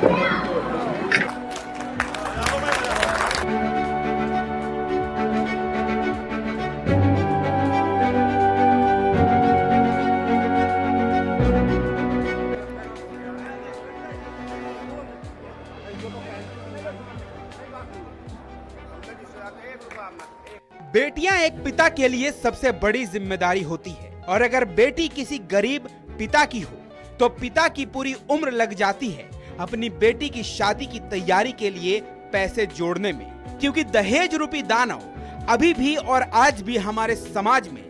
बेटियां एक पिता के लिए सबसे बड़ी जिम्मेदारी होती है और अगर बेटी किसी गरीब पिता की हो तो पिता की पूरी उम्र लग जाती है अपनी बेटी की शादी की तैयारी के लिए पैसे जोड़ने में, क्योंकि दहेज रूपी दानव अभी भी और आज भी हमारे समाज में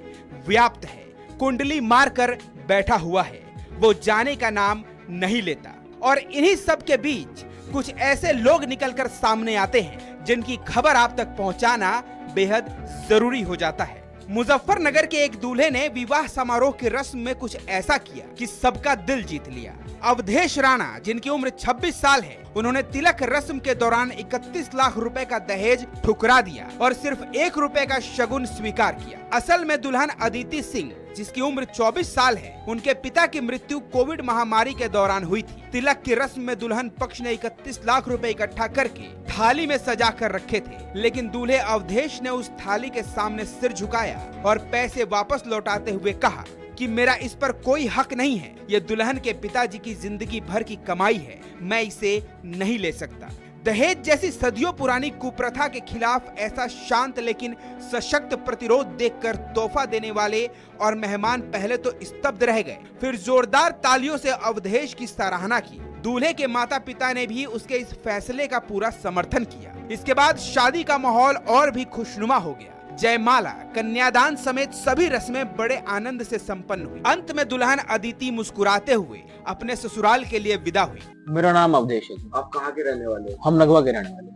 व्याप्त है। कुंडली मारकर बैठा हुआ है, वो जाने का नाम नहीं लेता। और इन्हीं सब के बीच कुछ ऐसे लोग निकलकर सामने आते हैं जिनकी खबर आप तक पहुंचाना बेहद जरूरी हो जाता है। मुजफ्फरनगर के एक दूल्हे ने विवाह समारोह की रस्म में कुछ ऐसा किया कि सबका दिल जीत लिया। अवधेश राणा, जिनकी उम्र 26 साल है, उन्होंने तिलक रस्म के दौरान 31 लाख रुपए का दहेज ठुकरा दिया और सिर्फ 1 रुपए का शगुन स्वीकार किया। असल में दुल्हन अदिति सिंह, जिसकी उम्र 24 साल है, उनके पिता की मृत्यु कोविड महामारी के दौरान हुई थी। तिलक की रस्म में दुल्हन पक्ष ने 31 लाख रुपए इकट्ठा करके थाली में सजा कर रखे थे, लेकिन दूल्हे अवधेश ने उस थाली के सामने सिर झुकाया और पैसे वापस लौटाते हुए कहा कि मेरा इस पर कोई हक नहीं है, ये दुल्हन के पिताजी की जिंदगी भर की कमाई है, मैं इसे नहीं ले सकता। दहेज जैसी सदियों पुरानी कुप्रथा के खिलाफ ऐसा शांत लेकिन सशक्त प्रतिरोध देखकर तोहफा देने वाले और मेहमान पहले तो स्तब्ध रह गए, फिर जोरदार तालियों से अवधेश की सराहना की। दूल्हे के माता पिता ने भी उसके इस फैसले का पूरा समर्थन किया। इसके बाद शादी का माहौल और भी खुशनुमा हो गया। जयमाला, कन्यादान समेत सभी रस्में बड़े आनंद से संपन्न हुई। अंत में दुल्हन अदिति मुस्कुराते हुए अपने ससुराल के लिए विदा हुई। मेरा नाम अवधेश है। आप कहाँ के रहने वाले हो? हम नगवा के रहने वाले।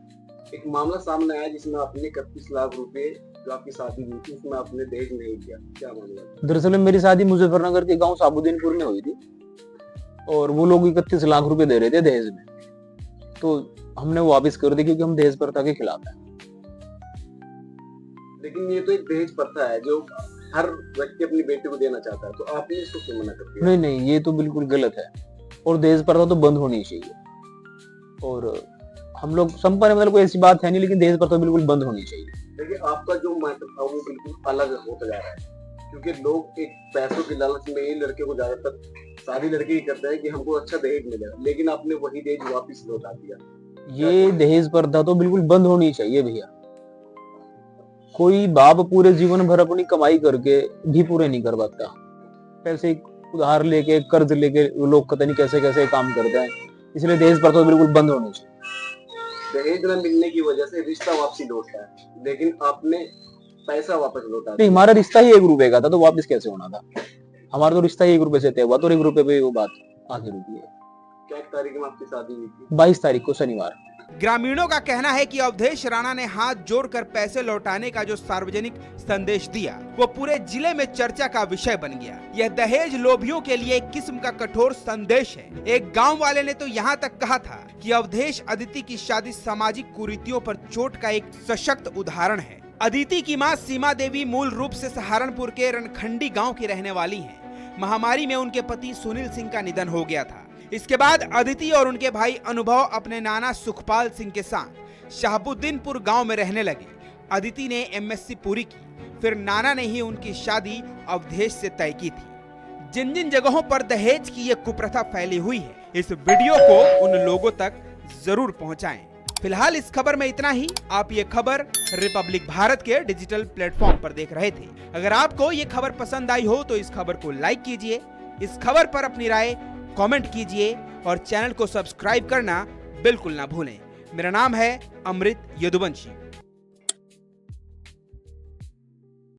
एक मामला सामने आया जिसमें आपने 31 लाख रुपए जो आपकी शादी हुई थी उसमें आपने दहेज नहीं दिया, क्या मामला? दरअसल मेरी शादी मुजफ्फरनगर के गांव साबुद्दीनपुर में हुई थी और वो लोग 31 लाख रुपए दे रहे थे दहेज में, तो हमने वो वापिस कर दी क्योंकि हम दहेज प्रथा के खिलाफ हैं। लेकिन ये तो एक दहेज प्रथा है जो हर व्यक्ति अपनी बेटी को देना चाहता है, तो आपने इसको क्यों मना कर दिया? नहीं, ये तो बिल्कुल गलत है और दहेज प्रथा तो बंद होनी चाहिए। और हम लोग संपन्न, मतलब कोई ऐसी बात है नहीं, लेकिन दहेज प्रथा बिल्कुल बंद होनी चाहिए। देखिए, आपका जो मैटर था वो बिल्कुल अलग होता जा रहा है, क्योंकि लोग एक पैसों की लालच में ही लड़के को ज्यादातर शादी लड़के ही करते हैं कि हमको अच्छा दहेज मिलेगा, लेकिन आपने वही दहेज वापिस लौटा दिया। ये दहेज प्रथा तो बिल्कुल बंद होनी चाहिए भैया। कोई बाप पूरे जीवन भर अपनी कमाई करके भी पूरे नहीं कर पाता। पैसे उधार लेके, कर्ज लेके लोग पता नहीं कैसे कैसे काम करते हैं, इसलिए दहेज प्रथा तो बिल्कुल बंद होनी चाहिए। दहेज न मिलने की वजह से रिश्ता वापसी लौटता है, लेकिन आपने पैसा वापस लौटा दिया। नहीं, हमारा रिश्ता ही 1 रुपए का था, तो वापस कैसे होना था? हमारा तो रिश्ता ही 1 रुपए से तय हुआ, तो 1 रुपए पे वो बात आगे रुकी है। क्या तारीख में आपकी शादी हुई थी? 22 तारीख को, शनिवार। ग्रामीणों का कहना है कि अवधेश राणा ने हाथ जोड़कर पैसे लौटाने का जो सार्वजनिक संदेश दिया वो पूरे जिले में चर्चा का विषय बन गया। यह दहेज लोभियों के लिए एक किस्म का कठोर संदेश है। एक गांव वाले ने तो यहाँ तक कहा था कि अवधेश अदिति की शादी सामाजिक कुरीतियों पर चोट का एक सशक्त उदाहरण है। अदिति की मां सीमा देवी मूल रूप से सहारनपुर के रणखंडी गाँव की रहने वाली है। महामारी में उनके पति सुनील सिंह का निधन हो गया था। इसके बाद अदिति और उनके भाई अनुभव अपने नाना सुखपाल सिंह के साथ शहाबुद्दीनपुर गांव में रहने लगे। अदिति ने एमएससी पूरी की, फिर नाना ने ही उनकी शादी अवधेश से तय की थी। जिन जिन जगहों पर दहेज की ये कुप्रथा फैली हुई है, इस वीडियो को उन लोगों तक जरूर पहुंचाएं। फिलहाल इस खबर में इतना ही। आप ये खबर रिपब्लिक भारत के डिजिटल प्लेटफॉर्म पर देख रहे थे। अगर आपको ये खबर पसंद आई हो तो इस खबर को लाइक कीजिए, इस खबर पर अपनी राय कमेंट कीजिए और चैनल को सब्सक्राइब करना बिल्कुल ना भूलें। मेरा नाम है अमृत यदुवंशी।